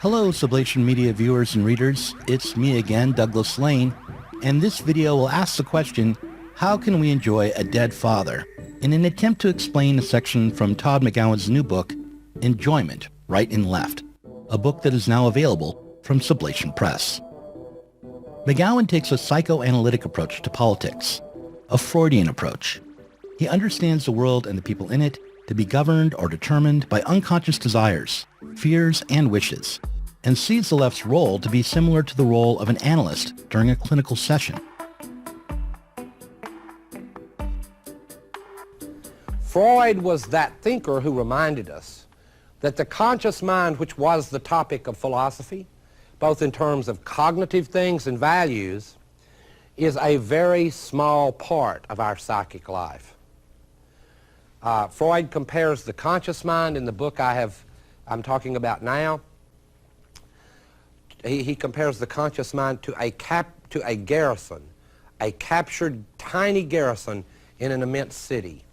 Hello, Sublation Media viewers and readers. It's me again, Douglas Lane, and this video will ask the question, how can we enjoy a dead father? In an attempt to explain a section from Todd McGowan's new book, Enjoyment, Right and Left, a book that is now available from Sublation Press. McGowan takes a psychoanalytic approach to politics, a Freudian approach. He understands the world and the people in it to be governed or determined by unconscious desires, fears, and wishes, and sees the left's role to be similar to the role of an analyst during a clinical session. Freud was that thinker who reminded us that the conscious mind, which was the topic of philosophy, both in terms of cognitive things and values, is a very small part of our psychic life. Freud compares the conscious mind in the book I'm talking about now. He compares the conscious mind to a garrison, a captured tiny garrison in an immense city,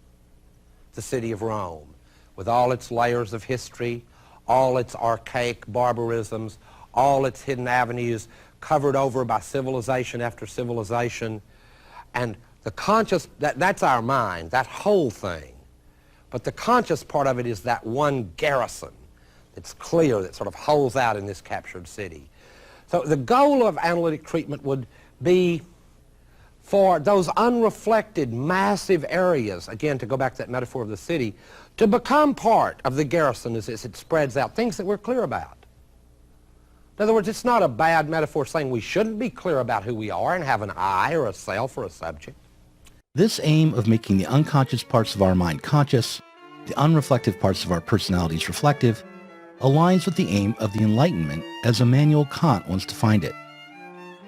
the city of Rome, with all its layers of history, all its archaic barbarisms, all its hidden avenues covered over by civilization after civilization. And the conscious, that's our mind, that whole thing. But the conscious part of it is that one garrison that's clear, that sort of holds out in this captured city. So the goal of analytic treatment would be for those unreflected, massive areas, again, to go back to that metaphor of the city, to become part of the garrison as it spreads out, things that we're clear about. In other words, it's not a bad metaphor saying we shouldn't be clear about who we are and have an I or a self or a subject. This aim of making the unconscious parts of our mind conscious, the unreflective parts of our personalities reflective, aligns with the aim of the Enlightenment as Immanuel Kant once defined it: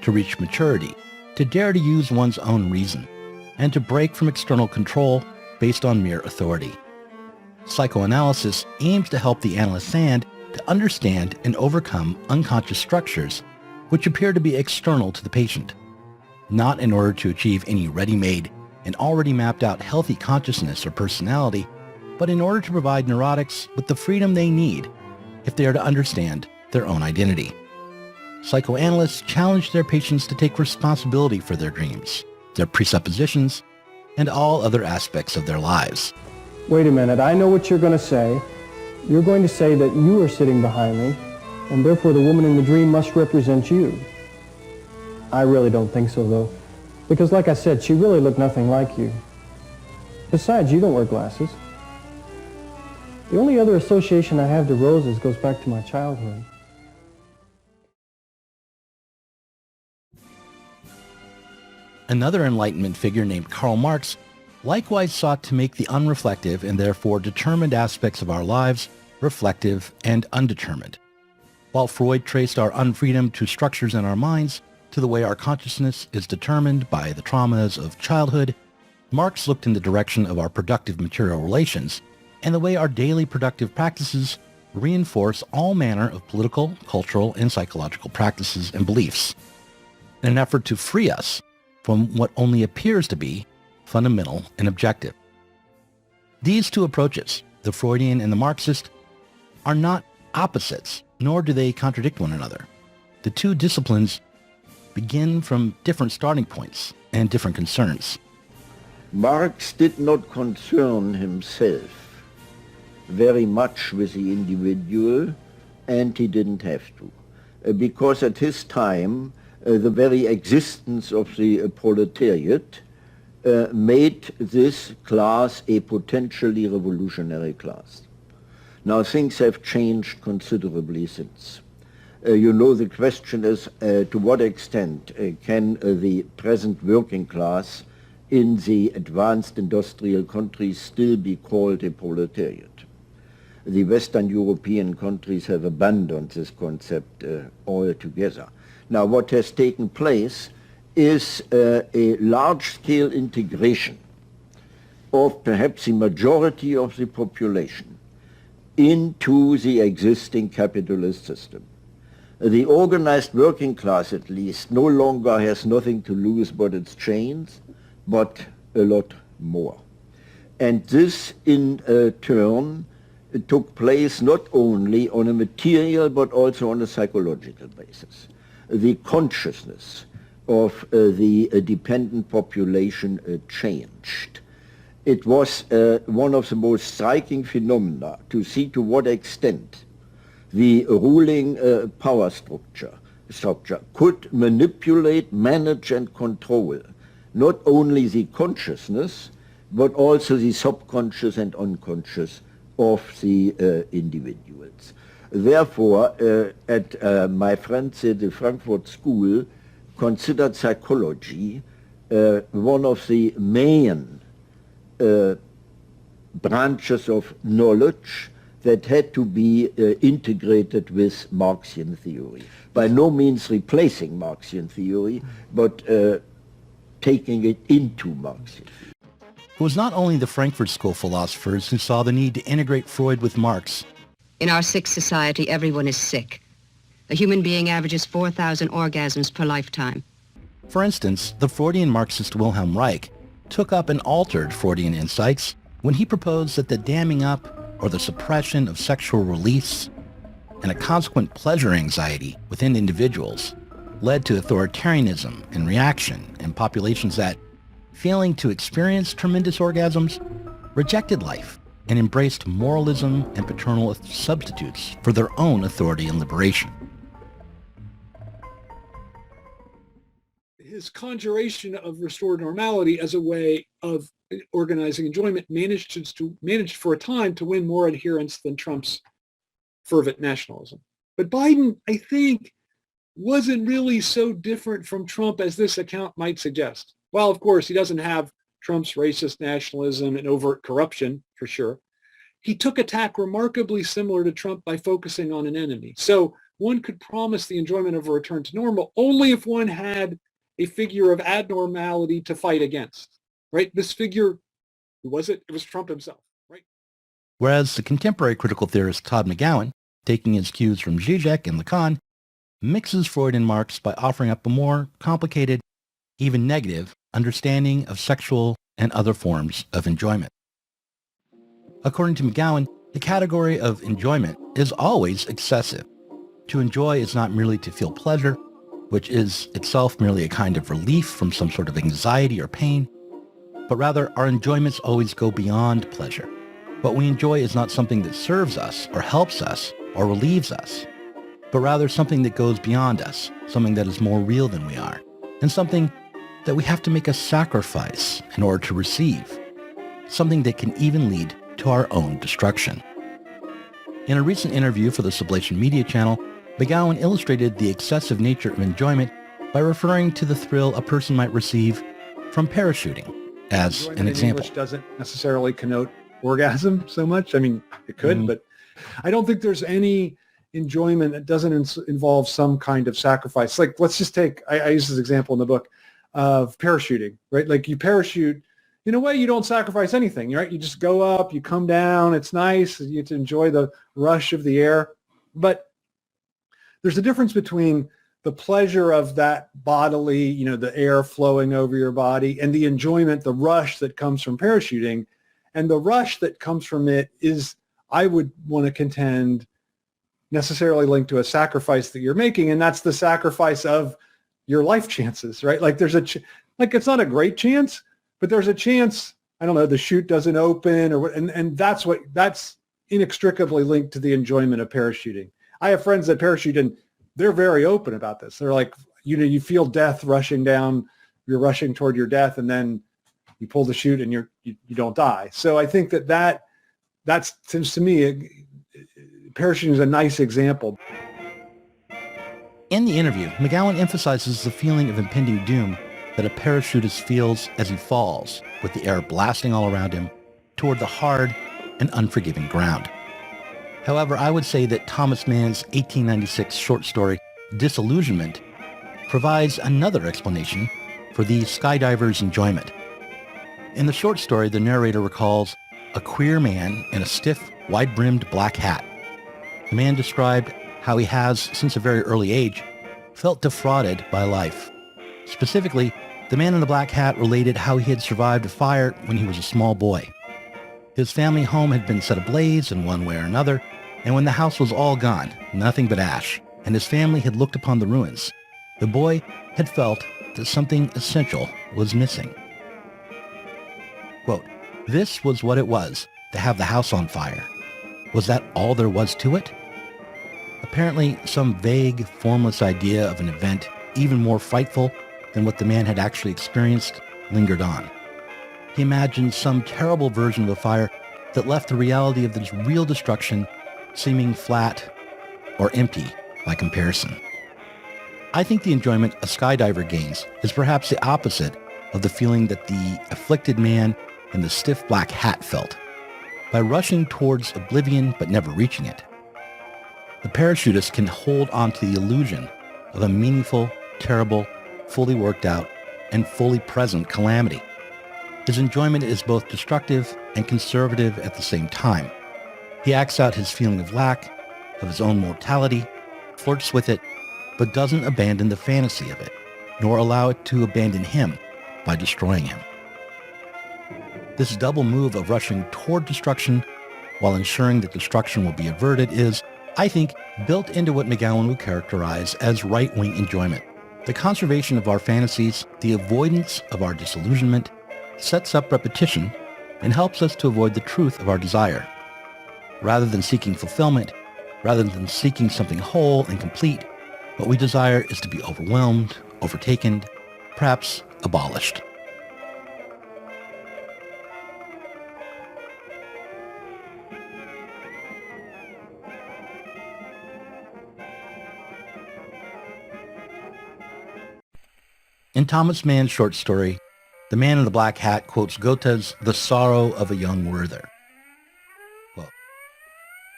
to reach maturity, to dare to use one's own reason, and to break from external control based on mere authority. Psychoanalysis aims to help the analyst's hand to understand and overcome unconscious structures which appear to be external to the patient, not in order to achieve any ready-made and already mapped out healthy consciousness or personality, but in order to provide neurotics with the freedom they need if they are to understand their own identity. Psychoanalysts challenge their patients to take responsibility for their dreams, their presuppositions, and all other aspects of their lives. Wait a minute, I know what you're going to say. You're going to say that you are sitting behind me, and therefore the woman in the dream must represent you. I really don't think so, though. Because like I said, she really looked nothing like you. Besides, you don't wear glasses. The only other association I have to roses goes back to my childhood. Another Enlightenment figure named Karl Marx likewise sought to make the unreflective and therefore determined aspects of our lives reflective and undetermined. While Freud traced our unfreedom to structures in our minds, to the way our consciousness is determined by the traumas of childhood, Marx looked in the direction of our productive material relations and the way our daily productive practices reinforce all manner of political, cultural, and psychological practices and beliefs, in an effort to free us from what only appears to be fundamental and objective. These two approaches, the Freudian and the Marxist, are not opposites, nor do they contradict one another. The two disciplines begin from different starting points and different concerns. Marx did not concern himself very much with the individual, and he didn't have to, because at his time the very existence of the proletariat made this class a potentially revolutionary class. Now things have changed considerably since. You know, the question is to what extent can the present working class in the advanced industrial countries still be called a proletariat? The Western European countries have abandoned this concept altogether. Now what has taken place is a large-scale integration of perhaps the majority of the population into the existing capitalist system. The organized working class, at least, no longer has nothing to lose but its chains, but a lot more. And this, in turn, took place not only on a material but also on a psychological basis. The consciousness of the dependent population changed. It was one of the most striking phenomena to see to what extent the ruling power structure could manipulate, manage, and control not only the consciousness, but also the subconscious and unconscious of the individuals. Therefore, my friends at the Frankfurt School considered psychology one of the main branches of knowledge that had to be integrated with Marxian theory. By no means replacing Marxian theory, but taking it into Marxian theory. It was not only the Frankfurt School philosophers who saw the need to integrate Freud with Marx. In our sick society, everyone is sick. A human being averages 4,000 orgasms per lifetime. For instance, the Freudian Marxist Wilhelm Reich took up and altered Freudian insights when he proposed that the damming up or the suppression of sexual release and a consequent pleasure anxiety within individuals led to authoritarianism and reaction in populations that, failing to experience tremendous orgasms, rejected life and embraced moralism and paternal substitutes for their own authority and liberation. His conjuration of restored normality as a way of organizing enjoyment managed for a time to win more adherents than Trump's fervent nationalism. But Biden, I think, wasn't really so different from Trump as this account might suggest. While, of course, he doesn't have Trump's racist nationalism and overt corruption, for sure, he took a tack remarkably similar to Trump by focusing on an enemy. So one could promise the enjoyment of a return to normal only if one had a figure of abnormality to fight against, right? This figure, who was it? It was Trump himself, right? Whereas the contemporary critical theorist Todd McGowan, taking his cues from Zizek and Lacan, mixes Freud and Marx by offering up a more complicated, even negative, understanding of sexual and other forms of enjoyment. According to McGowan, the category of enjoyment is always excessive. To enjoy is not merely to feel pleasure, which is itself merely a kind of relief from some sort of anxiety or pain, but rather our enjoyments always go beyond pleasure. What we enjoy is not something that serves us or helps us or relieves us, but rather something that goes beyond us, something that is more real than we are, and something that we have to make a sacrifice in order to receive, something that can even lead to our own destruction. In a recent interview for the Sublation Media channel, McGowan illustrated the excessive nature of enjoyment by referring to the thrill a person might receive from parachuting as an example. English doesn't necessarily connote orgasm so much. I mean, it could, but I don't think there's any enjoyment that doesn't involve some kind of sacrifice. Like, let's just take, I use this example in the book of parachuting, right? Like you parachute, in a way you don't sacrifice anything, right? You just go up, you come down, it's nice, you get to enjoy the rush of the air. But there's a difference between the pleasure of that bodily, the air flowing over your body, and the enjoyment, the rush that comes from parachuting. And the rush that comes from it is, I would want to contend, necessarily linked to a sacrifice that you're making, and that's the sacrifice of your life chances, right? Like there's it's not a great chance, but there's a chance, I don't know, the chute doesn't open or what, and that's inextricably linked to the enjoyment of parachuting. I have friends that parachute and they're very open about this. They're like, you feel death rushing down, you're rushing toward your death, and then you pull the chute and you don't die. So I think that seems to me, parachuting is a nice example. In the interview, McGowan emphasizes the feeling of impending doom that a parachutist feels as he falls, with the air blasting all around him toward the hard and unforgiving ground. However, I would say that Thomas Mann's 1896 short story, Disillusionment, provides another explanation for the skydiver's enjoyment. In the short story, the narrator recalls a queer man in a stiff, wide-brimmed black hat. The man described how he has, since a very early age, felt defrauded by life. Specifically, the man in the black hat related how he had survived a fire when he was a small boy. His family home had been set ablaze in one way or another, and when the house was all gone, nothing but ash, and his family had looked upon the ruins, the boy had felt that something essential was missing. Quote, "This was what it was to have the house on fire. Was that all there was to it?" Apparently, some vague, formless idea of an event even more frightful than what the man had actually experienced lingered on. He imagined some terrible version of a fire that left the reality of this real destruction seeming flat or empty by comparison. I think the enjoyment a skydiver gains is perhaps the opposite of the feeling that the afflicted man in the stiff black hat felt. By rushing towards oblivion but never reaching it, the parachutist can hold on to the illusion of a meaningful, terrible, fully worked out, and fully present calamity. His enjoyment is both destructive and conservative at the same time. He acts out his feeling of lack, of his own mortality, flirts with it, but doesn't abandon the fantasy of it, nor allow it to abandon him by destroying him. This double move of rushing toward destruction while ensuring that destruction will be averted is, I think, built into what McGowan would characterize as right-wing enjoyment. The conservation of our fantasies, the avoidance of our disillusionment, sets up repetition and helps us to avoid the truth of our desire. Rather than seeking fulfillment, rather than seeking something whole and complete, what we desire is to be overwhelmed, overtaken, perhaps abolished. In Thomas Mann's short story, the man in the black hat quotes Goethe's The Sorrow of a Young Werther. Quote,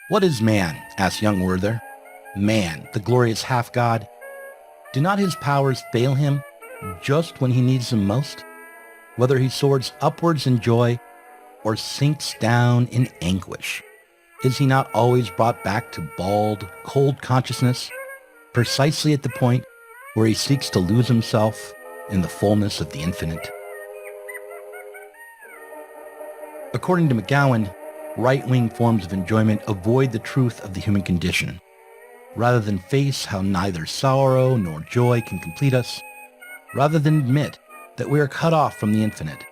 "What is man?" asked young Werther. "Man, the glorious half-god. Do not his powers fail him just when he needs them most? Whether he soars upwards in joy or sinks down in anguish, is he not always brought back to bald, cold consciousness, precisely at the point where he seeks to lose himself in the fullness of the infinite?" According to McGowan, right-wing forms of enjoyment avoid the truth of the human condition. Rather than face how neither sorrow nor joy can complete us, rather than admit that we are cut off from the infinite,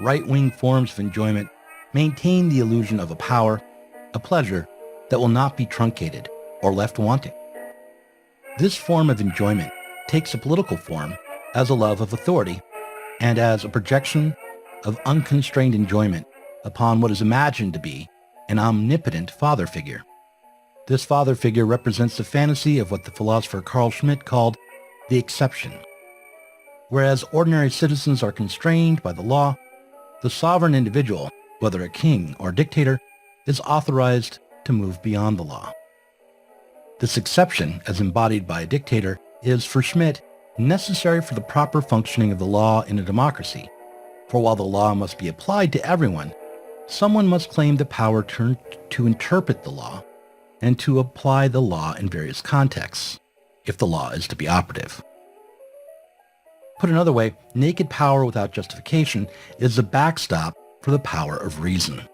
right-wing forms of enjoyment maintain the illusion of a power, a pleasure that will not be truncated or left wanting. This form of enjoyment takes a political form as a love of authority and as a projection of unconstrained enjoyment upon what is imagined to be an omnipotent father figure. This father figure represents the fantasy of what the philosopher Carl Schmitt called the exception. Whereas ordinary citizens are constrained by the law, the sovereign individual, whether a king or dictator, is authorized to move beyond the law. This exception, as embodied by a dictator, is, for Schmitt, necessary for the proper functioning of the law in a democracy. For while the law must be applied to everyone, someone must claim the power to interpret the law and to apply the law in various contexts, if the law is to be operative. Put another way, naked power without justification is the backstop for the power of reason.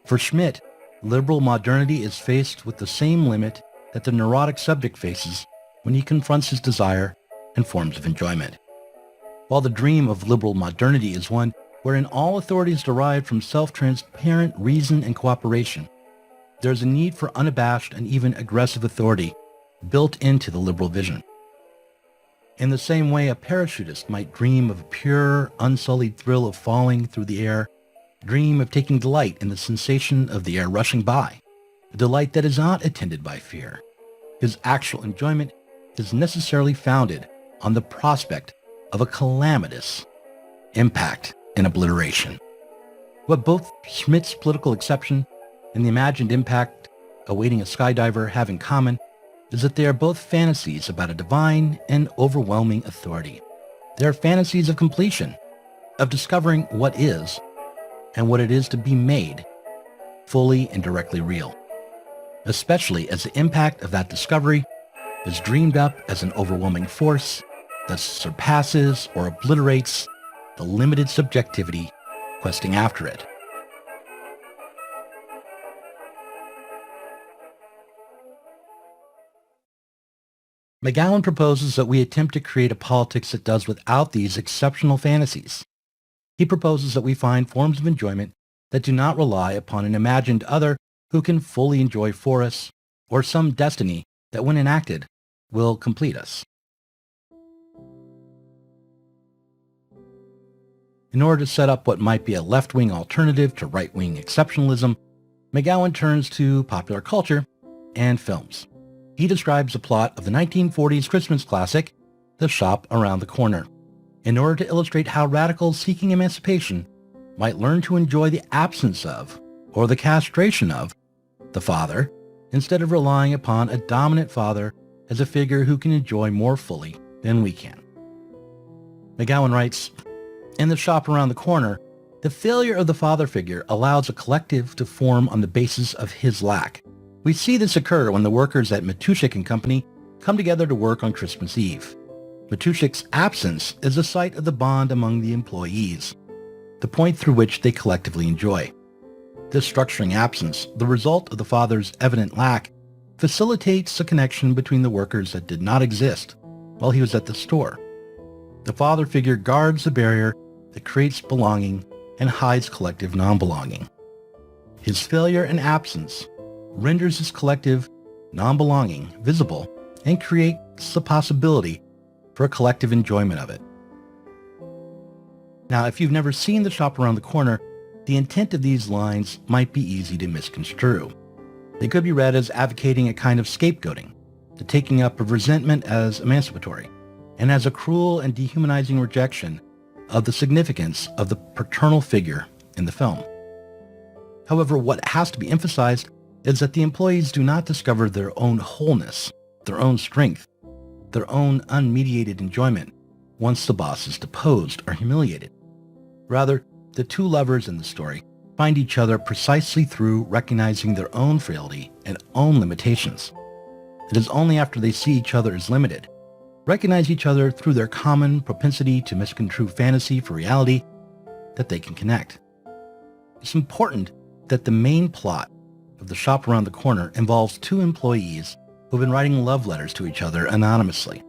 For Schmitt, liberal modernity is faced with the same limit that the neurotic subject faces when he confronts his desire and forms of enjoyment. While the dream of liberal modernity is one wherein all authority is derived from self-transparent reason and cooperation, there is a need for unabashed and even aggressive authority built into the liberal vision. In the same way, a parachutist might dream of a pure, unsullied thrill of falling through the air, dream of taking delight in the sensation of the air rushing by, a delight that is not attended by fear. His actual enjoyment is necessarily founded on the prospect of a calamitous impact and obliteration. What both Schmitt's political exception and the imagined impact awaiting a skydiver have in common is that they are both fantasies about a divine and overwhelming authority. They are fantasies of completion, of discovering what is and what it is to be made fully and directly real, especially as the impact of that discovery is dreamed up as an overwhelming force that surpasses or obliterates the limited subjectivity questing after it. McGowan proposes that we attempt to create a politics that does without these exceptional fantasies. He proposes that we find forms of enjoyment that do not rely upon an imagined other who can fully enjoy for us, or some destiny that, when enacted, will complete us. In order to set up what might be a left-wing alternative to right-wing exceptionalism, McGowan turns to popular culture and films. He describes the plot of the 1940s Christmas classic, The Shop Around the Corner, in order to illustrate how radicals seeking emancipation might learn to enjoy the absence of, or the castration of, the father, instead of relying upon a dominant father as a figure who can enjoy more fully than we can. McGowan writes, in The Shop Around the Corner, the failure of the father figure allows a collective to form on the basis of his lack. We see this occur when the workers at Matuszek and Company come together to work on Christmas Eve. Matuszek's absence is the site of the bond among the employees, the point through which they collectively enjoy. This structuring absence, the result of the father's evident lack, facilitates a connection between the workers that did not exist while he was at the store. The father figure guards the barrier that creates belonging and hides collective non-belonging. His failure and absence renders his collective non-belonging visible and creates the possibility for a collective enjoyment of it. Now, if you've never seen The Shop Around the Corner, the intent of these lines might be easy to misconstrue. They could be read as advocating a kind of scapegoating, the taking up of resentment as emancipatory, and as a cruel and dehumanizing rejection of the significance of the paternal figure in the film. However, what has to be emphasized is that the employees do not discover their own wholeness, their own strength, their own unmediated enjoyment once the boss is deposed or humiliated. Rather, the two lovers in the story find each other precisely through recognizing their own frailty and own limitations. It is only after they see each other as limited, recognize each other through their common propensity to misconstrue fantasy for reality, that they can connect. It's important that the main plot of The Shop Around the Corner involves two employees who've been writing love letters to each other anonymously.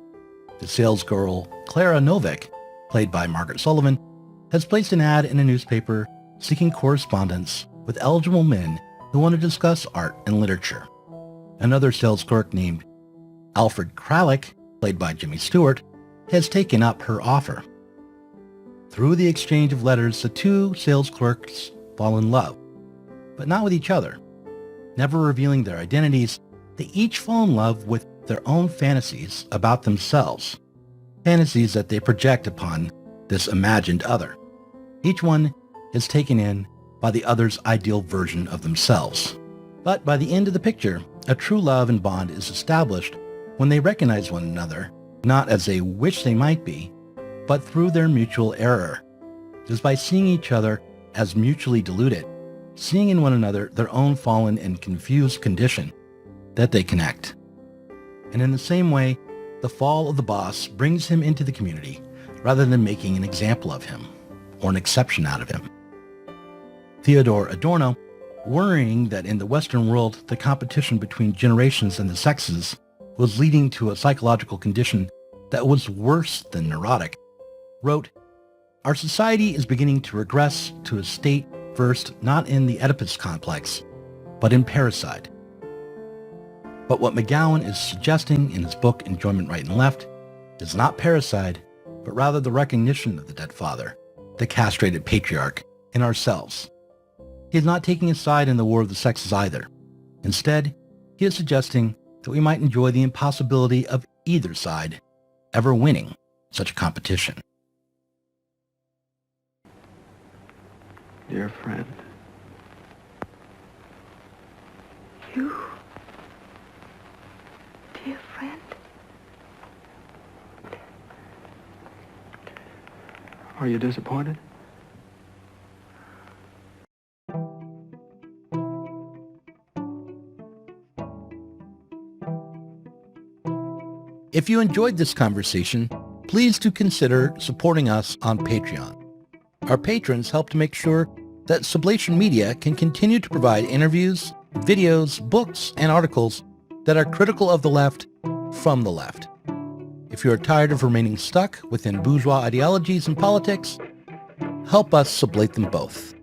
The salesgirl, Clara Novick, played by Margaret Sullivan, has placed an ad in a newspaper seeking correspondence with eligible men who want to discuss art and literature. Another sales clerk named Alfred Kralik, played by Jimmy Stewart, has taken up her offer. Through the exchange of letters, the two sales clerks fall in love, but not with each other. Never revealing their identities, they each fall in love with their own fantasies about themselves, fantasies that they project upon this imagined other. Each one is taken in by the other's ideal version of themselves. But by the end of the picture, a true love and bond is established when they recognize one another, not as they wish they might be, but through their mutual error. It is by seeing each other as mutually deluded, seeing in one another their own fallen and confused condition, that they connect. And in the same way, the fall of the boss brings him into the community rather than making an example of him or an exception out of him. Theodor Adorno, worrying that in the Western world the competition between generations and the sexes was leading to a psychological condition that was worse than neurotic, wrote, "Our society is beginning to regress to a state versed not in the Oedipus complex, but in parricide." But what McGowan is suggesting in his book Enjoyment Right and Left is not parricide, but rather the recognition of the dead father, the castrated patriarch, in ourselves. He is not taking a side in the war of the sexes either. Instead, he is suggesting that we might enjoy the impossibility of either side ever winning such a competition. Dear friend. You? Dear friend? Are you disappointed? If you enjoyed this conversation, please do consider supporting us on Patreon. Our patrons help to make sure that Sublation Media can continue to provide interviews, videos, books, and articles that are critical of the left from the left. If you are tired of remaining stuck within bourgeois ideologies and politics, help us sublate them both.